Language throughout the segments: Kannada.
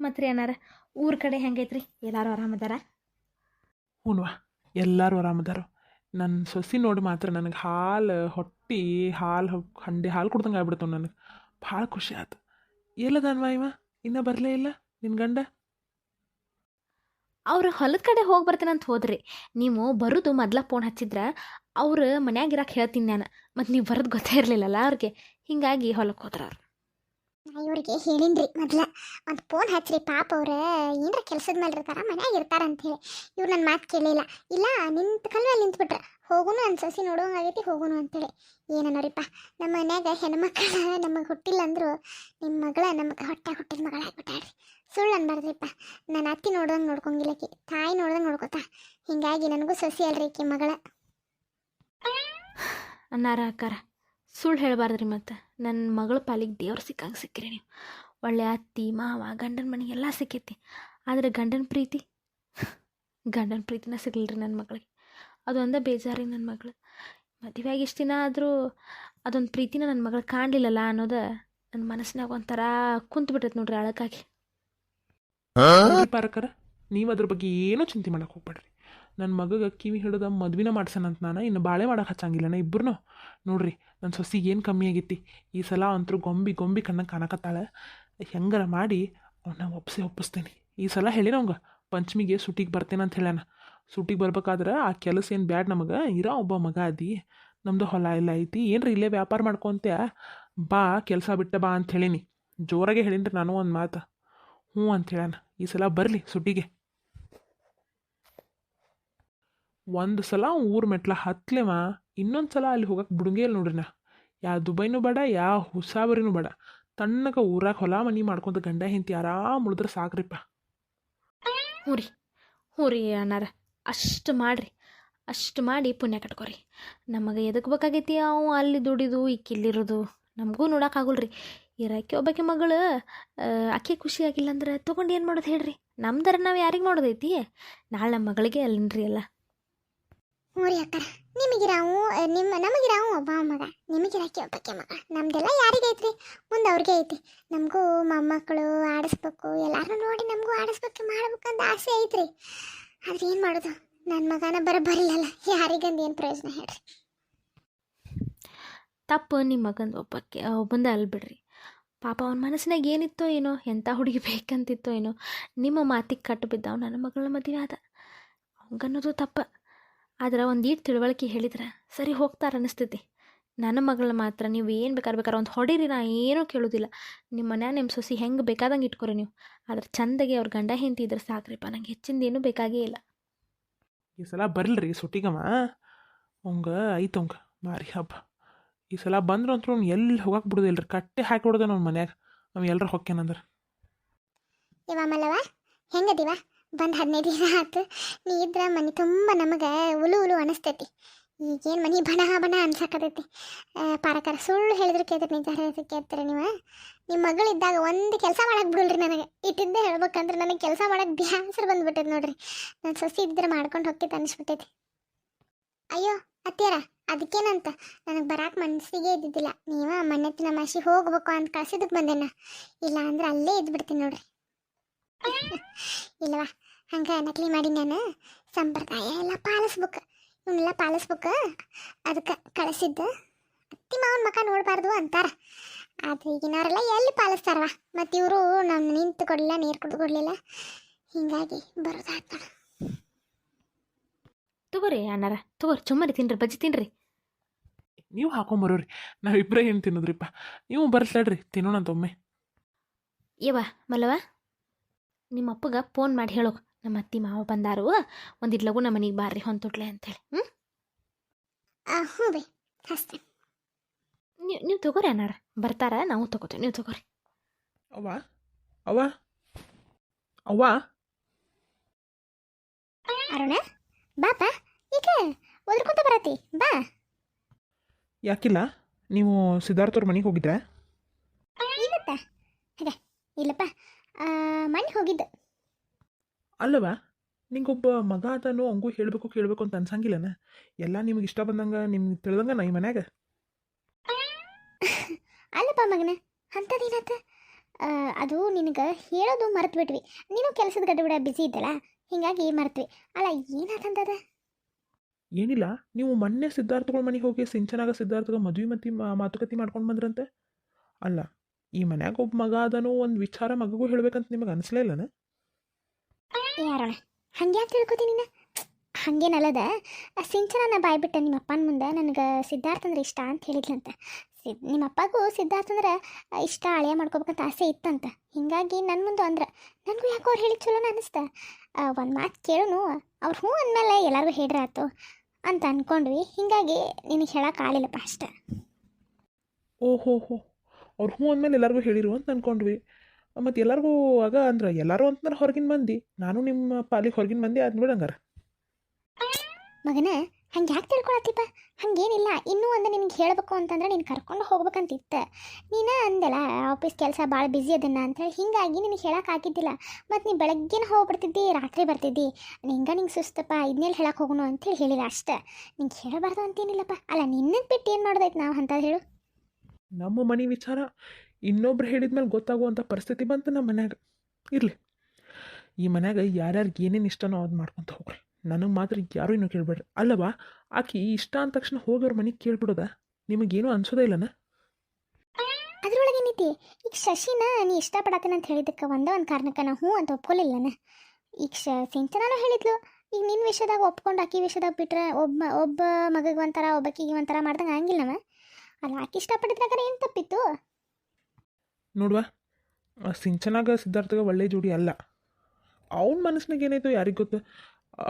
ಮತ್ತು ರೀ ಅನ್ನಾರ ಊರ ಕಡೆ ಹೆಂಗೈತ್ರಿ? ಎಲ್ಲರೂ ಆರಾಮದಾರ? ಹ್ಞೂನ್ವಾ, ಎಲ್ಲರೂ ಆರಾಮದಾರು. ನನ್ನ ಸೊಸಿ ನೋಡಿ ಮಾತ್ರ ನನಗೆ ಹಾಲು ಹೊಟ್ಟೆ ಹಾಲು ಹಂಡೆ ಹಾಲು ಕುಡ್ದಂಗೆ ಆಗ್ಬಿಡ್ತಾವೆ ನನಗೆ. ಭಾಳ ಖುಷಿ ಆಯ್ತು. ಎಲ್ಲದನ್ವಾ ಇವ ಇನ್ನೂ ಬರಲೇ ಇಲ್ಲ ನಿನ್ನ ಗಂಡ? ಅವ್ರು ಹೊಲದ ಕಡೆ ಹೋಗಿ ಬರ್ತೀನಂತ ಹೋದ್ರಿ. ನೀವು ಬರೋದು ಮೊದ್ಲ ಫೋನ್ ಹಚ್ಚಿದ್ರೆ ಅವ್ರು ಮನ್ಯಾಗ ಇರಕ್ಕೆ ಹೇಳ್ತೀನಿ ನಾನು. ಮತ್ತು ನೀವು ಬರೋದು ಗೊತ್ತೇ ಇರಲಿಲ್ಲಲ್ಲ ಅವ್ರಿಗೆ, ಹೀಗಾಗಿ ಹೊಲಕ್ಕೆ ಹೋದ್ರ ಅವ್ರು. ಇವ್ರಿಗೆ ಹೇಳಿನ್ರಿ ಮೊದ್ಲ ಒಂದು ಫೋನ್ ಹಚ್ಚ್ರಿ, ಪಾಪ ಅವ್ರು ಏನರ ಕೆಲಸದ ಮೇಲೆ ಇರ್ತಾರ, ಮನ್ಯಾಗ ಇರ್ತಾರ ಅಂತೇಳಿ. ಇವ್ರು ನನ್ನ ಮಾತು ಕೇಳಿಲ್ಲ. ಇಲ್ಲ ನಿಂತು ಕಲ್ವಲ್ಲಿ ನಿಂತ್ಬಿಟ್ರೆ ಹೋಗುನು ನನ್ನ ಸೊಸಿ ನೋಡುವಂಗಾಗೈತಿ ಹೋಗುನು ಅಂತೇಳಿ. ಏನನ್ನೋರಿಪ್ಪ, ನಮ್ಮ ಮನ್ಯಾಗ ಹೆಣ್ಮಕ್ಳು ನಮಗೆ ಹುಟ್ಟಿಲ್ಲ ಅಂದರು ನಿಮ್ಮ ಮಗಳ ನಮಗೆ ಹೊಟ್ಟೆ ಹುಟ್ಟಿದ ಮಗಳಾಗ್ಬಿಟ್ಟಾಳ್ರಿ. ಸುಳ್ಳು ಅನ್ಬಾರ್ದ್ರಿಪ್ಪ. ನನ್ನ ಅತ್ತಿ ನೋಡ್ದಂಗೆ ನೋಡ್ಕೊಂಗಿಲ್ಲಕಿ, ತಾಯಿ ನೋಡ್ದಂಗೆ ನೋಡ್ಕೊತಾ. ಹಿಂಗಾಗಿ ನನಗೂ ಸೊಸಿ ಅಲ್ರಿ ಈಕಿ ಮಗಳ. ಅನ್ನಾರ ಅಕ್ಕಾರ ಸುಳ್ಳು ಹೇಳಬಾರ್ದ್ರಿ. ಮತ್ತು ನನ್ನ ಮಗಳ ಪಾಲಿಗೆ ದೇವ್ರು ಸಿಕ್ಕಂಗೆ ಸಿಕ್ಕಿರಿ ನೀವು. ಒಳ್ಳೆ ಅತ್ತಿ ಮಾವ ಗಂಡನ ಮನೆ ಎಲ್ಲ ಸಿಕ್ಕೈತಿ. ಆದರೆ ಗಂಡನ ಪ್ರೀತಿನ ಸಿಗಲಿಲ್ಲ ನನ್ನ ಮಗಳಿಗೆ. ಅದೊಂದೇ ಬೇಜಾರಿ. ನನ್ನ ಮಗಳು ಮದುವೆಯಾಗಿ ಇಷ್ಟು ದಿನ ಆದರೂ ಅದೊಂದು ಪ್ರೀತಿನ ನನ್ನ ಮಗಳು ಕಾಣಲಿಲ್ಲಲ್ಲ ಅನ್ನೋದು ನನ್ನ ಮನಸ್ಸಿನಾಗ ಒಂಥರ ಕುಂತ್ಬಿಟ್ಟೈತೆ ನೋಡ್ರಿ ಅಳಕಾಗಿ. ಪಾರಕರ, ನೀವು ಅದ್ರ ಬಗ್ಗೆ ಏನೂ ಚಿಂತೆ ಮಾಡಕ್ಕೆ ಹೋಗ್ಬೇಡ್ರಿ. ನನ್ನ ಮಗಗೆ ಕಿವಿ ಹಿಡಿದ ಮದ್ವಿನ ಮಾಡ್ಸನಂತ ನಾನು ಇನ್ನು ಬಾಳೆ ಮಾಡಕ್ಕೆ ಹಚ್ಚಂಗಿಲ್ಲನ ಇಬ್ಬರು. ನೋಡ್ರಿ ನನ್ನ ಸೊಸಿಗೆ ಏನು ಕಮ್ಮಿ ಆಗೈತಿ. ಈ ಸಲ ಅಂತರೂ ಗೊಂಬಿ ಕಣ್ಣಂಗೆ ಕಾಣಕತ್ತಾಳೆ. ಹೆಂಗಾರ ಮಾಡಿ ಅವನ್ನ ಒಪ್ಪಿಸ್ತೀನಿ. ಈ ಸಲ ಹೇಳಿನ ಅವಂಗ ಪಂಚಮಿಗೆ ಸುಟ್ಟಿಗೆ ಬರ್ತೇನೆ ಅಂತ ಹೇಳ್ಯಾನ. ಸುಟ್ಟಿಗೆ ಬರ್ಬೇಕಾದ್ರೆ ಆ ಕೆಲಸ ಏನು ಬ್ಯಾಡ್ ನಮಗೆ, ಇರೋ ಒಬ್ಬ ಮಗ ಅದಿ, ನಮ್ಮದು ಹೊಲ ಎಲ್ಲ ಐತಿ, ಏನ್ರಿ ಇಲ್ಲೇ ವ್ಯಾಪಾರ ಮಾಡ್ಕೊತ ಬಾ, ಕೆಲಸ ಬಿಟ್ಟ ಬಾ ಅಂತ ಹೇಳೀನಿ. ಜೋರಾಗೆ ಹೇಳಿನ್ರಿ ನಾನು ಒಂದು ಮಾತು. ಹ್ಞೂ ಅಂತ ಹೇಳ್ಯಾನ. ಈ ಸಲ ಬರಲಿ ಸುಟ್ಟಿಗೆ. ಒಂದು ಸಲ ಊರು ಮೆಟ್ಲ ಹತ್ಲೆವ, ಇನ್ನೊಂದು ಸಲ ಅಲ್ಲಿ ಹೋಗಕ್ಕೆ ಬಿಡುಂಗೇ ಇಲ್ಲ ನೋಡ್ರಿ ನಾ. ಯಾವ ದುಬೈನೂ ಬೇಡ, ಯಾವ ಹುಸಾಬರಿನೂ ಬೇಡ. ತಣ್ಣಗೆ ಊರಾಗ ಹೊಲ ಮನೆ ಮಾಡ್ಕೊತ ಗಂಡ ಹೆಂಡತಿ ಆರಾಮ್ ಉಳಿದ್ರೆ ಸಾಕ್ರಿಪ್ಪ. ಹ್ಞೂ ರೀ ಅಣ್ಣಾರ, ಅಷ್ಟು ಮಾಡಿರಿ. ಅಷ್ಟು ಮಾಡಿ ಪುಣ್ಯ ಕಟ್ಕೊರಿ. ನಮಗೆ ಎದಕ್ಕೆ ಬೇಕಾಗೈತಿ ಅವು ಅಲ್ಲಿ ದುಡಿದು ಇಕ್ಕಿಲ್ಲಿರೋದು ನಮಗೂ ನೋಡೋಕ್ಕಾಗಲ್ರಿ. ಇರೋಕ್ಕೆ ಒಬ್ಬಾಕೆ ಮಗಳು ಆಕೆ ಖುಷಿಯಾಗಿಲ್ಲ ಅಂದ್ರೆ ತೊಗೊಂಡು ಏನು ಮಾಡೋದು ಹೇಳ್ರಿ? ನಮ್ದರ ನಾವು ಯಾರಿಗೆ ಮಾಡೋದೈತಿ? ನಾಳೆ ನಮ್ಮ ಮಗಳಿಗೆ ಅಲ್ಲಿನ್ರಿ ಎಲ್ಲ. ಹ್ಞೂ ರೀ ಅಕ್ಕಾರ, ನಮಗಿರಾವು ಒಬ್ಬ ಮಗ, ನಿಮಗಿರಾಕಿ ಒಬ್ಬಕ್ಕೆ ಮಗ. ನಮ್ದೆಲ್ಲ ಯಾರಿಗೈತ್ರಿ? ಮುಂದೆ ಅವ್ರಿಗೆ ಐತಿ. ನಮಗೂ ಮೊಮ್ಮಕ್ಕಳು ಆಡಿಸ್ಬೇಕು, ಎಲ್ಲರೂ ನೋಡಿ ನಮಗೂ ಆಡಿಸ್ಬೇಕು ಮಾಡ್ಬೇಕಂತ ಆಸೆ ಐತ್ರಿ. ಆದ್ರೆ ಏನು ಮಾಡೋದು? ನನ್ನ ಮಗನ ಬರಬರಿಲ್ಲಲ್ಲ, ಯಾರಿಗಂದು ಏನು ಪ್ರಯೋಜನ ಹೇಳ್ರಿ? ತಪ್ಪು ನಿಮ್ಮ ಮಗಂದು ಒಬ್ಬಂದ ಅಲ್ಲಿ ಬಿಡ್ರಿ. ಪಾಪ ಅವನ ಮನಸ್ಸಿನಾಗ ಏನಿತ್ತೋ ಏನೋ, ಎಂಥ ಹುಡುಗಿ ಬೇಕಂತಿತ್ತೋ ಏನೋ, ನಿಮ್ಮ ಮಾತಿಗೆ ಕಟ್ಟು ಬಿದ್ದಾವ ನನ್ನ ಮಗಳ ಮದುವೆ ಆದ. ಅವಂಗನ್ನೋದು ತಪ್ಪ. ಆದ್ರೆ ಒಂದು ಈಟು ತಿಳುವಳಿಕೆ ಹೇಳಿದ್ರೆ ಸರಿ ಹೋಗ್ತಾರೆ ಅನ್ನಿಸ್ತೈತಿ. ನನ್ನ ಮಗಳ ಮಾತ್ರ ನೀವು ಏನು ಬೇಕಾದ್ರೆ ಒಂದು ಹೊಡೀರಿ, ನಾ ಏನೂ ಕೇಳೋದಿಲ್ಲ. ನಿಮ್ಮ ಮನ್ಯಾಗ ನಿಮ್ಮ ಸೊಸಿ ಹೆಂಗೆ ಬೇಕಾದಂಗೆ ಇಟ್ಕೊರಿ ನೀವು. ಆದ್ರೆ ಚಂದಾಗೆ ಅವ್ರ ಗಂಡ ಹೆಂಡತಿ ಇದ್ರೆ ಸಾಕ್ರಿಪ್ಪ, ನಂಗೆ ಹೆಚ್ಚಿಂದ ಏನೂ ಬೇಕಾಗೇ ಇಲ್ಲ. ಈ ಸಲ ಬರಲ್ರಿ ಸುಟ್ಟಿಗಮ್ಮ. ಅವಂಗ ಐತೆ ಅವಂಗ ಮಾರಿ ಹಬ್ಬ. ಈ ಸಲ ಬಂದ್ರೆ ಅಂತೂ ಅವ್ನು ಎಲ್ಲಿ ಹೋಗಕ್ಕೆ ಬಿಡೋದಿಲ್ಲ ರೀ. ಕಟ್ಟೆ ಹಾಕಿಬಿಡೋದ ನಮ್ಮ ಮನ್ಯಾಗ ನಾವು ಎಲ್ಲರೂ ಹೊಕ್ಕೇನಂದ್ರೆ. ಇವ ಮಲ್ಲವ ಹೆಂಗದಿವ? ಬಂದು 15 ದಿನ ಆಯ್ತು. ನೀ ಇದ್ರೆ ಮನೆ ತುಂಬ ನಮಗೆ ಉಲು ಅನಿಸ್ತೈತಿ. ಈಗೇನು ಮನೆ ಬಣ ಅನ್ಸಕತೈತಿ. ಪಾರಕರ ಸುಳ್ಳು ಹೇಳಿದ್ರೆ ಕೇಳ್ತೀರಿ, ನಿಜ ಕೇಳ್ತೀರಿ ನೀವು? ನಿಮ್ಮ ಮಗಳಿದ್ದಾಗ ಒಂದು ಕೆಲಸ ಮಾಡಕ್ಕೆ ಬಿಡಲ್ರಿ ನನಗೆ. ಇಟ್ಟಿದ್ದೆ ಹೇಳ್ಬೇಕಂದ್ರೆ ನನಗೆ ಕೆಲಸ ಮಾಡಕ್ಕೆ ಬ್ಯಾಸರ ಬಂದ್ಬಿಟ್ಟೈತೆ ನೋಡ್ರಿ. ನನ್ನ ಸೊಸಿ ಇದ್ರೆ ಮಾಡ್ಕೊಂಡು ಹೋಗ್ತೈತೆ ಅನಿಸ್ಬಿಟ್ಟೈತಿ. ಅಯ್ಯೋ ಅತ್ತಿಯರ, ಅದಕ್ಕೇನಂತ ನನಗೆ ಬರಾಕ್ ಮನಸ್ಸಿಗೆ ಇದ್ದಿದ್ದಿಲ್ಲ. ನೀವ ಮಣ್ಣೆತ್ತಿನ ಮಾಸಿ ಹೋಗ್ಬೇಕು ಅಂತ ಕಳ್ಸಿದಕ್ಕೆ ಬಂದೇನ. ಇಲ್ಲ ಅಂದ್ರೆ ಅಲ್ಲೇ ಇದ್ಬಿಡ್ತೀನಿ ನೋಡ್ರಿ. ಇಲ್ಲವಾ, ಹಂಗೆ ನಕಲಿ ಮಾಡಿ ನಾನು ಸಂಪ್ರದಾಯ ಎಲ್ಲ ಪಾಲಿಸ್ಬೇಕು, ಇವನ್ನೆಲ್ಲ ಪಾಲಿಸ್ಬೇಕು. ಅದಕ್ಕೆ ಕಳಿಸಿದ್ದು. ಅತ್ತಿ ಮಾವನ ಮಕ ನೋಡಬಾರ್ದು ಅಂತಾರ. ಆದರೆ ಈಗಿನವರೆಲ್ಲ ಎಲ್ಲಿ ಪಾಲಿಸ್ತಾರವ? ಮತ್ತು ಇವರು ನಾನು ನಿಂತು ಕೊಡಲಿಲ್ಲ, ನೀರು ಕುಡಿದು ಕೊಡಲಿಲ್ಲ. ಹೀಗಾಗಿ ಬರೋದಾಯ್ತು. ತಗೋರಿ ಅಣ್ಣಾರ, ತಗೋರಿ, ಚುಮ್ಮರಿ ತಿನ್ರಿ, ಬಜ್ಜಿ ತಿನ್ರಿ. ನೀವು ಹಾಕೊಂಬರೋರಿ, ನಾವಿಬ್ಬರೇ ಏನು ತಿನ್ನೋದ್ರಿಪ್ಪ. ನೀವು ಬರ್ಸ್ಲಾಡ್ರಿ, ತಿನ್ನೋಣಂತ ಒಮ್ಮೆ. ಯವ್ವ ಮಲ್ಲವ, ನಿಮ್ಮ ಅಪ್ಪಗೆ ಫೋನ್ ಮಾಡಿ ಹೇಳೋ, ನಮ್ಮ ಅತ್ತಿ ಮಾವ ಬಂದಾರು, ಒಂದಿಟ್ಟು ಲಗು ನಮ್ಮ ಮನೆಗೆ ಬಾರ್ರಿ ಹೊಂತುಟ್ಲೆ ಅಂತೇಳಿ. ಹ್ಞೂ ಬೈ ಹಸ್ತೆ. ನೀವು ತಗೋರಿ ಅಣ್ಣಾರ, ಬರ್ತಾರ, ನಾವು ತಗೋತೀವಿ, ನೀವು ತಗೋರಿ. ಅವ್ವ ಅವ್ವ ಅವ್ವ ಅರುಣ ಬಾಪ, ಈಗ ಒದ್ರಕೊಂತ ಬರತ್ತಿ ಬಾ. ಯಾಕಿಲ್ಲ, ನೀವು ಸಿದ್ಧಾರ್ಥವ್ರ ಮನೆಗೆ ಹೋಗಿದ್ರಾ? ಇವತ್ತ ಹಾಗೆ ಇಲ್ಲಪ್ಪ, ಮನೆ ಹೋಗಿದ್ದು. ಅಲ್ಲವ, ನಿಂಗೊಬ್ಬ ಮಗ ಅದನೋ, ಹಂಗೂ ಹೇಳಬೇಕು ಕೇಳಬೇಕು ಅಂತ ಅನ್ಸಂಗಿಲ್ಲನ? ಎಲ್ಲ ನಿಮಗೆ ಇಷ್ಟ ಬಂದಂಗೆ ನಿಮ್ಗೆ ತಿಳಿದಂಗೆ ನಾ ಈ ಮನ್ಯಾಗ. ಅಲ್ಲಪ್ಪ ಮಗನ, ಅಂಥದ್ದೇನತ್ತ? ಅದು ನಿನಗೆ ಹೇಳೋದು ಮರೆತು ಬಿಟ್ವಿ. ನೀನು ಕೆಲಸದ ಗಡ್ಡ ಬಿಸಿ ಇದ್ದಲ್ಲ, ಹೀಗಾಗಿ ಮರೆತ್ವಿ. ಅಲ್ಲ ಏನಾತಂದದ? ಏನಿಲ್ಲ, ನೀವು ಮೊನ್ನೆ ಸಿದ್ಧಾರ್ಥಗಳ ಮನೆಗೆ ಹೋಗಿ ಸಿಂಚನಾಗ ಸಿದ್ಧಾರ್ಥಗ ಮದುವೆ ಮತ್ತು ಮಾತುಕತೆ ಮಾಡ್ಕೊಂಡು ಬಂದ್ರಂತೆ. ಅಲ್ಲ, ಈ ಮನ್ಯಾಗ ಒಬ್ಬ ಮಗ ಅದನೋ ಒಂದು ವಿಚಾರ ಮಗಗೂ ಹೇಳ್ಬೇಕಂತ ನಿಮಗೆ ಅನಿಸ್ಲೇ ಇಲ್ಲನ? ಯಾರೋಣ ಹಂಗ್ಯಾಕೆ ತಿಳ್ಕೊತೀನಿ ನೀನು? ಹಾಗೇನಲ್ಲದ, ಸಿಂಚನ ಬಾಯ್ಬಿಟ್ಟ ನಿಮ್ಮ ಅಪ್ಪನ ಮುಂದೆ ನನಗೆ ಸಿದ್ಧಾರ್ಥ ಅಂದ್ರೆ ಇಷ್ಟ ಅಂತ ಹೇಳಿದ್ಲಂತ. ನಿಮ್ಮ ಅಪ್ಪಗೂ ಸಿದ್ಧಾರ್ಥ ಅಂದ್ರೆ ಇಷ್ಟ, ಅಳಿಯ ಮಾಡ್ಕೋಬೇಕಂತ ಆಸೆ ಇತ್ತಂತ. ಹೀಗಾಗಿ ನನ್ನ ಮುಂದೆ ಅಂದ್ರೆ ನನಗೂ ಯಾಕೋ ಅವ್ರು ಹೇಳಿದ ಚಲೋನ ಅನಿಸ್ತ. ಒಂದು ಮಾತು ಕೇಳೋನು, ಅವ್ರು ಹ್ಞೂ ಅಂದಮೇಲೆ ಎಲ್ಲರಿಗೂ ಹೇಳ್ರೆ ಆಯ್ತು ಅಂತ ಅಂದ್ಕೊಂಡ್ವಿ. ಹೀಗಾಗಿ ನಿನಗೆ ಹೇಳೋಕ್ಕಾಗಲಿಲ್ಲಪ್ಪ ಅಷ್ಟೆ. ಓಹೋ ಹೋ, ಅವ್ರು ಹ್ಞೂ ಅಂದಮೇಲೆ ಎಲ್ಲರಿಗೂ ಹೇಳಿರು ಅಂತ ಅಂದ್ಕೊಂಡ್ವಿ. ಮತ್ತು ಎಲ್ಲರಿಗೂ ಆಗ ಅಂದ್ರೆ ಎಲ್ಲರೂ ಅಂತಂದ್ರೆ ಹೊರಗಿನ ಮಂದಿ, ನಾನು ನಿಮ್ಮ ಪಾಲಿಗೆ ಹೊರಗಿನ ಮಂದಿ ಆದ್ಬಿಡಂಗಾರ. ಮಗನ ಹಂಗೆ ಯಾಕೆ ತಿಳ್ಕೊಳತ್ತಿಪ್ಪ? ಹಂಗೇನಿಲ್ಲ. ಇನ್ನೂ ಒಂದು ನಿನಗೆ ಹೇಳಬೇಕು ಅಂತಂದ್ರೆ ನೀನು ಕರ್ಕೊಂಡು ಹೋಗ್ಬೇಕಂತಿತ್ತು. ನೀನು ಅಂದೆಲ್ಲ ಆಫೀಸ್ ಕೆಲಸ ಭಾಳ ಬ್ಯುಸಿ ಅದನ್ನು ಅಂತೇಳಿ, ಹೀಗಾಗಿ ನಿನಗೆ ಹೇಳೋಕ್ಕಾಗಿದ್ದಿಲ್ಲ. ಮತ್ತು ನೀನು ಬೆಳಗ್ಗೆನ ಹೋಗ್ಬಿಡ್ತಿದ್ದಿ, ರಾತ್ರಿ ಬರ್ತಿದ್ದಿ. ನಿಂಗೆ ಸುಸ್ತಪ್ಪ, ಇದನ್ನೆಲ್ಲ ಹೇಳಕ್ಕೆ ಹೋಗೋಣ ಅಂತೇಳಿ ಹೇಳಿಲ್ಲ ಅಷ್ಟೇ. ನಿಂಗೆ ಹೇಳಬಾರ್ದು ಅಂತೇನಿಲ್ಲಪ್ಪ. ಅಲ್ಲ ನಿನ್ನನ್ನು ಬಿಟ್ಟು ಏನು ಮಾಡೋದೈತೆ ನಾವು ಅಂತ ಹೇಳು? ನಮ್ಮ ಮನೆ ವಿಚಾರ ಇನ್ನೊಬ್ರು ಹೇಳಿದ್ಮೇಲೆ ಗೊತ್ತಾಗುವಂಥ ಪರಿಸ್ಥಿತಿ ಬಂತು ನಮ್ಮ ಮನ್ಯಾಗ. ಇರಲಿ, ಈ ಮನ್ಯಾಗ ಯಾರ್ಯಾರಿಗೆ ಏನೇನು ಇಷ್ಟನೋ ಅದು ಮಾಡ್ಕೊತ ಹೋಗ್ರಿ. ನನಗೆ ಮಾತ್ರ ಯಾರೂ ಇನ್ನೂ ಕೇಳಬೇಡ್ರಿ. ಅಲ್ಲವಾ, ಆಕಿ ಇಷ್ಟ ಅಂದ ತಕ್ಷಣ ಹೋಗೋರು ಮನೆಗೆ ಕೇಳ್ಬಿಡೋದ? ನಿಮಗೇನು ಅನ್ಸೋದೇ ಇಲ್ಲನ? ಅದ್ರೊಳಗೆ ಏನೈತಿ? ಈಗ ಶಶಿನ ನೀ ಇಷ್ಟಪಡತ್ತೇನೆ ಅಂತ ಹೇಳಿದ್ದಕ್ಕೆ ಒಂದು ಕಾರಣಕ್ಕೆ ನಾವು ಹ್ಞೂ ಅಂತ ಒಪ್ಕೊಲಿಲ್ಲನ. ಈಗ ಸಿಂಚನಾನು ಹೇಳಿದ್ಲು, ಈಗ ನಿನ್ನ ವಿಷಯದಾಗ ಒಪ್ಕೊಂಡು ಆಕಿ ವಿಷಯದಾಗ ಬಿಟ್ರೆ ಒಬ್ಬ ಮಗಗೆ ಒಂಥರ ಒಬ್ಬಕಿಗೆ ಒಂಥರ ಮಾಡ್ದಂಗೆ ಹಂಗಿಲ್ಲವ. ಅಲ್ಲ ಆಕಿ ಇಷ್ಟಪಟ್ಟಿದ್ರಾಗ ಏನು ತಪ್ಪಿತ್ತು? ನೋಡುವ, ಸಿಂಚನಾಗ ಸಿದ್ಧಾರ್ಥಗ ಒಳ್ಳೆ ಜೋಡಿ ಅಲ್ಲ. ಅವನ ಮನಸ್ಸಿನಾಗ ಏನಾಯ್ತು ಯಾರಿಗೆ ಗೊತ್ತು?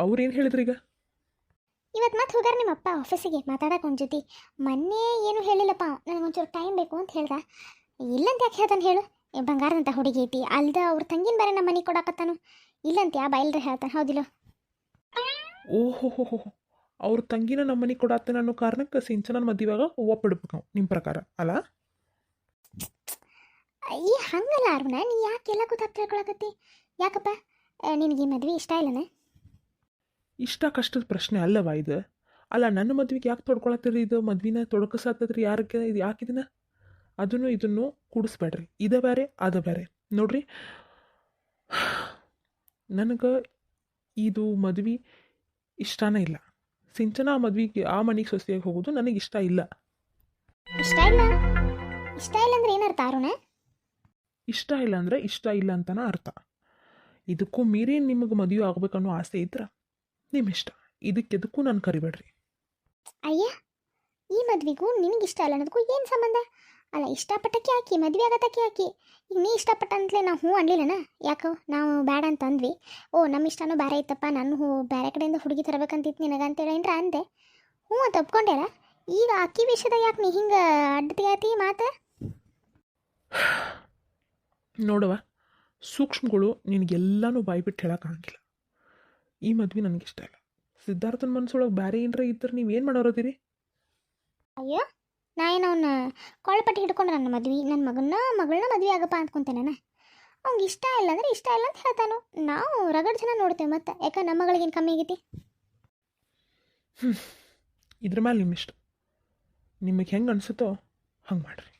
ಅವ್ರೇನು ಹೇಳಿದ್ರಿ ಈಗ? ಇವತ್ತು ಮತ್ತೆ ಹೋಗಾರ ನಿಮ್ಮ ಅಪ್ಪ ಆಫೀಸಿಗೆ ಮಾತಾಡಕ್ಕೆ ಒಂದು ಜೊತೆ. ಮೊನ್ನೆ ಏನು ಹೇಳಿಲ್ಲಪ್ಪ, ನನಗೊಂಚೂರು ಟೈಮ್ ಬೇಕು ಅಂತ ಹೇಳ್ದ. ಇಲ್ಲಂತ ಯಾಕೆ ಹೇಳ್ತಾನೆ ಹೇಳು? ಬಂಗಾರದಂಥ ಹುಡುಗಿ ಐತಿ, ಅಲ್ದ ಅವ್ರ ತಂಗಿನ ಬೇರೆ ನಮ್ಮ ಮನೆಗೆ ಕೊಡಾಕತ್ತಾನು. ಇಲ್ಲಂತ ಯಾ ಬಯಲ್ರಿ ಹೇಳ್ತಾನೆ, ಹೌದಿಲ್ಲ? ಓಹೋ ಹೋ ಹೋ, ಅವ್ರ ತಂಗಿನ ನಮ್ಮ ಮನೆಗೆ ಕೊಡಾತೇನೆ ಅನ್ನೋ ಕಾರಣಕ್ಕೆ ಸಿಂಚನನ ಮದುವೆಯಾಗ ಒಪ್ಪಿಡ್ಬೇಕು ನಾವು, ನಿಮ್ಮ ಪ್ರಕಾರ ಅಲ್ಲ? ಈ ಹಂಗಲ್ಲ ಅರುಣ, ನೀ ಯಾಕೆಲ್ಲ ಗೊತ್ತಾಗ್ತಾ ತಿಳ್ಕೊಳಕತ್ತಿ? ಯಾಕಪ್ಪ ನಿನಗೆ ಈ ಮದುವೆ ಇಷ್ಟ ಇಲ್ಲನ? ಇಷ್ಟ ಕಷ್ಟದ ಪ್ರಶ್ನೆ ಅಲ್ಲವಾ ಇದು? ಅಲ್ಲ, ನನ್ನ ಮದ್ವೆಗೆ ಯಾಕೆ ತೊಡ್ಕೊಳತ್ತೀರಿ? ಇದು ಮದ್ವಿನ ತೊಡಕಸಾತದ್ರಿ ಯಾರಿಗೆ? ಇದು ಯಾಕಿದನ ಅದನ್ನು ಇದನ್ನು ಕೂಡಿಸ್ಬೇಡ್ರಿ. ಇದು ಬೇರೆ ಅದು ಬೇರೆ. ನೋಡ್ರಿ, ನನಗೆ ಇದು ಮದ್ವೆ ಇಷ್ಟನೇ ಇಲ್ಲ. ಸಿಂಚನ ಮದ್ವೆಗೆ ಆ ಮನೆಗೆ ಸೊಸೆಯಾಗಿ ಹೋಗೋದು ನನಗೆ ಇಷ್ಟ ಇಲ್ಲ. ಇಷ್ಟ ಇಲ್ಲ? ಇಷ್ಟ ಇಲ್ಲ ಅಂದ್ರೆ ಏನರ್ಥ ಅರುಣ? ಇಷ್ಟ ಇಲ್ಲ ಅಂದರೆ ಇಷ್ಟ ಇಲ್ಲ ಅಂತನ ಅರ್ಥ. ಇದಕ್ಕೂ ಮೀರಿ ನಿಮಗೆ ಮದುವೆ ಆಗ್ಬೇಕನ್ನೋ ಆಸೆ ಇದ್ರೆ ನಿಮ್ಮ ಇಷ್ಟ. ಇದಕ್ಕೆದಕ್ಕೂ ನಾನು ಕರಿಬೇಡ್ರಿ. ಅಯ್ಯ, ಈ ಮದ್ವೆಗೂ ನಿನಗೆ ಇಷ್ಟ ಇಲ್ಲ ಅನ್ನೋದಕ್ಕೂ ಏನು ಸಂಬಂಧ? ಅಲ್ಲ, ಇಷ್ಟಪಟ್ಟಕ್ಕೆ ಹಾಕಿ ಮದುವೆ ಆಗತ್ತಕ್ಕೆ ಹಾಕಿ. ಈಗ ನೀ ಇಷ್ಟಪಟ್ಟಂತಲೇ ನಾವು ಹ್ಞೂ ಅನ್ಲಿಲ್ಲನ? ಯಾಕೋ ನಾವು ಬೇಡ ಅಂತ ಅಂದ್ವಿ. ಓ, ನಮ್ಮ ಇಷ್ಟನೂ ಬೇರೆ ಇತ್ತಪ್ಪ, ನಾನು ಬೇರೆ ಕಡೆಯಿಂದ ಹುಡುಗಿ ತರಬೇಕಂತಿತ್ತು ನಿನಗಂತೇಳಿ ಏನ್ರ ಅಂದೆ. ಹ್ಞೂ ಅಂತ ಒಪ್ಕೊಂಡೆಲ್ಲ. ಈಗ ಅಕ್ಕಿ ವಿಷಯದಾಗ ಯಾಕೆ ನೀ ಹಿಂಗೆ ಅಡ್ಡತಿ ಮಾತು? ನೋಡವ, ಸೂಕ್ಷ್ಮಗಳು ನಿನಗೆಲ್ಲನೂ ಬಾಯ್ಬಿಟ್ಟು ಹೇಳೋಕ್ಕಾಗಿಲ್ಲ. ಈ ಮದ್ವೆ ನನಗಿಷ್ಟ ಇಲ್ಲ. ಸಿದ್ಧಾರ್ಥನ ಮನಸ್ಸೊಳಗೆ ಬೇರೆ ಏನರ ಇದ್ರೆ ನೀವೇನು ಮಾಡೋರದಿರಿ? ಅಯ್ಯೋ, ನಾ ಏನು ಅವನ್ನ ಕೊಳ್ಳಪಟ್ಟಿ ಹಿಡ್ಕೊಂಡು ನನ್ನ ಮಗಳನ್ನ ಮದುವೆ ಆಗಪ್ಪ ಅಂದ್ಕೊಂತೇನೆ. ಅವ್ನಿಗೆ ಇಷ್ಟ ಇಲ್ಲ ಅಂದ್ರೆ ಇಷ್ಟ ಇಲ್ಲ ಅಂತ ಹೇಳ್ತಾನು. ನಾವು ರಗಡ್ ಜನ ನೋಡ್ತೇವೆ ಮತ್ತೆ. ಯಾಕೆ ನಮ್ಮ ಮಗಳಿಗೇನು ಕಮ್ಮಿ ಆಗೈತಿ? ಇದ್ರ ಮೇಲೆ ನಿಮ್ಮ ಇಷ್ಟ. ನಿಮಗೆ ಹೆಂಗೆ ಅನಿಸುತ್ತೋ ಹಂಗೆ ಮಾಡಿರಿ.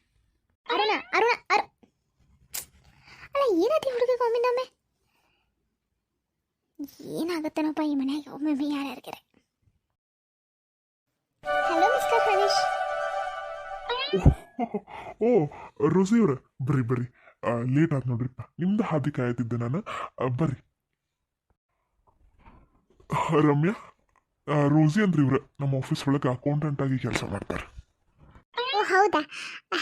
ಅರುಣ ಅಲ್ಲ, ಏನಾಯ್ತು ಹುಡುಗಿಗೆ ಒಮ್ಮಿಂದೊಮ್ಮೆ? ಏನಾಗತ್ತೇನಪ್ಪ ಈ ಮನೆಗೆ ಒಮ್ಮೊಮ್ಮೆ ಯಾರ್ಯಾರಿಗೆ? Hello mister Harish. ಓ ರೋಸಿ ಅವ್ರ, ಬರ್ರಿ ಬರ್ರಿ. ಲೇಟ್ ಆಯ್ತು ನೋಡ್ರಿಪ್ಪ, ನಿಮ್ದು ಹಾದಿ ಕಾಯ್ತಿದ್ದೆ ನಾನು. ಬರ್ರಿ. ರಮ್ಯಾ, ರೋಸಿ ಅಂದ್ರಿ ಇವ್ರ ನಮ್ಮ ಆಫೀಸ್ ಒಳಗೆ ಅಕೌಂಟೆಂಟ್ ಆಗಿ ಕೆಲಸ ಮಾಡ್ತಾರೆ. ಓ ಹೌದಾ?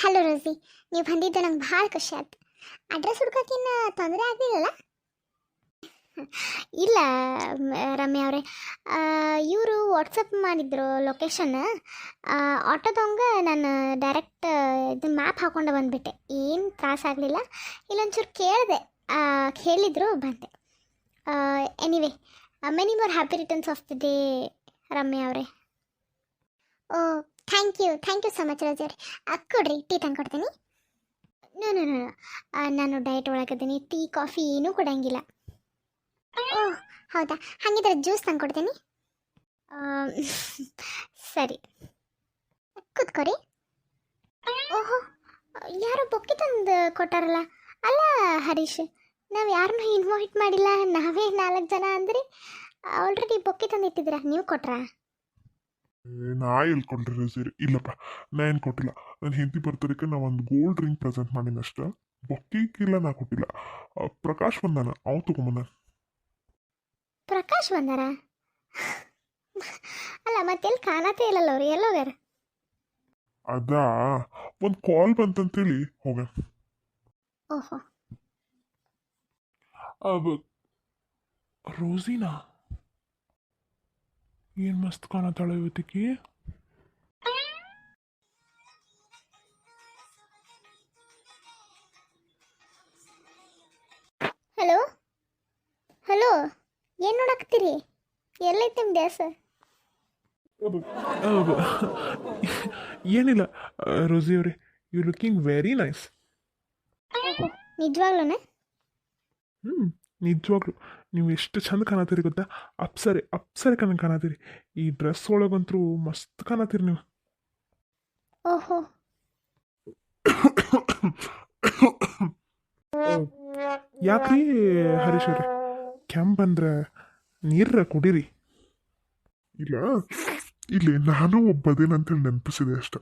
ಹಲೋ ರೋಸಿ, ನೀವು ಬಂದಿದ್ದು ನಂಗೆ ಭಾಳ ಖುಷಿ ಆಯ್ತು. ಅಡ್ರೆಸ್ ಹುಡ್ಕೋಕಿನ್ನ ತೊಂದರೆ ಆಗಲಿಲ್ಲಲ್ಲ? ಇಲ್ಲ ರಮ್ಯಾ ಅವರೇ, ಇವರು ವಾಟ್ಸಪ್ ಮಾಡಿದ್ರು ಲೊಕೇಶನ್. ಆಟೋದವಂಗೆ ನಾನು ಡೈರೆಕ್ಟ್ ಇದು ಮ್ಯಾಪ್ ಹಾಕ್ಕೊಂಡು ಬಂದುಬಿಟ್ಟೆ. ಏನು ತ್ರಾಸಾಗಲಿಲ್ಲ. ಇಲ್ಲೊಂಚೂರು ಕೇಳಿದೆ, ಹೇಳಿದ್ರು ಬಂದೆ. Anyway, many more happy returns of the day Ramya ಅವರೇ. Oh thank you so much Rosie ಅವ್ರೆ. ಕೊಡ್ರಿ, ಟೀ ತಂದು ಕೊಡ್ತೀನಿ. ನೋ ನಾನು ಡಯಟ್ ಒಳಗಿದ್ದೀನಿ, ಟೀ ಕಾಫಿ ಏನೂ ಕೊಡಂಗಿಲ್ಲ. ಓಹ್ ಹೌದಾ? ಹಾಗಿದ್ರೆ ಜ್ಯೂಸ್ ತಂದು ಕೊಡ್ತೀನಿ. ಸರಿ, ಕೂತ್ಕೊರಿ. ಓಹೋ, ಯಾರೋ ಬೊಕ್ಕೆ ತಂದು ಕೊಟ್ಟಾರಲ್ಲ, ಅಲ್ಲ ಹರೀಶ್, ನಾವು ಯಾರನ್ನೂ ಇನ್ವೈಟ್ ಮಾಡಿಲ್ಲ, ನಾವೇ 4 ಜನ ಅಂದ್ರಿ. ಆಲ್ರೆಡಿ ಬೊಕ್ಕೆ ತಂದಿಟ್ಟಿದ್ದೀರಾ, ನೀವು ಕೊಟ್ರಾ? ನಾ ಎಲ್ಲಿ ಕೊಟ್ರಿ ರಜೀರಿ? ಇಲ್ಲಪ್ಪ, ನಾ ಏನು ಕೊಟ್ಟಿಲ್ಲ. ನನ್ನ ಹೆಂಡತಿ ಬರ್ತಡೇಗೆ ನಾ ಒಂದು ಗೋಲ್ಡ್ ರಿಂಗ್ ಪ್ರೆಸೆಂಟ್ ಮಾಡೀನಿ ಅಷ್ಟೇ. ಬೊಕ್ಕಿಗಿಲ್ಲ ನಾ ಕೊಟ್ಟಿಲ್ಲ. ಪ್ರಕಾಶ್ ಬಂದಾನ, ಅವ್ ತಗೊಂಬಂದ. ಪ್ರಕಾಶ್ ಬಂದಾರ? ಅಲ್ಲ ಮತ್ತೆಲ್ಲಿ ಕಾಣತೇ ಇಲ್ಲಲ್ಲ ಅವ್ರು, ಎಲ್ಲೋಗ್ಯಾರ? ಅದಾ, ಒಂದು ಕಾಲ್ ಬಂತಂತೇಳಿ ಹೋಗ. ಓಹೋ, ರೋಸಿನಾ ಏನು ಮಸ್ತ್ ಕಾಣತ್ತಾಳೆ ಇವತ್ತಿಗೆ. ಹಲೋ ಹಲೋ, ಏನು ನೋಡಕ್ತೀರಿ? ಎಲ್ಲೈತೆ ನಿಮ್ಮ ಡ್ಯಾಸ? ಏನಿಲ್ಲ ರೋಸಿ ಅವರೇ, ಯು ಲುಕಿಂಗ್ ವೆರಿ ನೈಸ್. ನಿಜವಾಗ್ಲೂನ? ನಿಜವಾಗ್ಲು ನೀವು ಎಷ್ಟು ಚಂದ ಕಾಣತ್ತೀರಿ ಗೊತ್ತಾ? ಅಪ್ಸರೆ ಅಪ್ಸರೆ ಕಣ್ಣಂಗೆ ಕಾಣತ್ತೀರಿ. ಈ ಡ್ರೆಸ್ ಒಳಗಂತೂ ಮಸ್ತ್ ಕಾಣತ್ತೀರಿ ನೀವು. ಓಹೋ, ಯಾಕ್ರಿ ಹರೀಶ್ ಅವ್ರೆ, ಕೆಮ್ಮು ಬಂದ್ರೆ ನೀರ ಕುಡೀರಿ. ಇಲ್ಲ, ಇಲ್ಲಿ ನಾನು ಒಬ್ಬದೇನಂತೇಳಿ ನೆನಪಿಸಿದೆ ಅಷ್ಟೆ.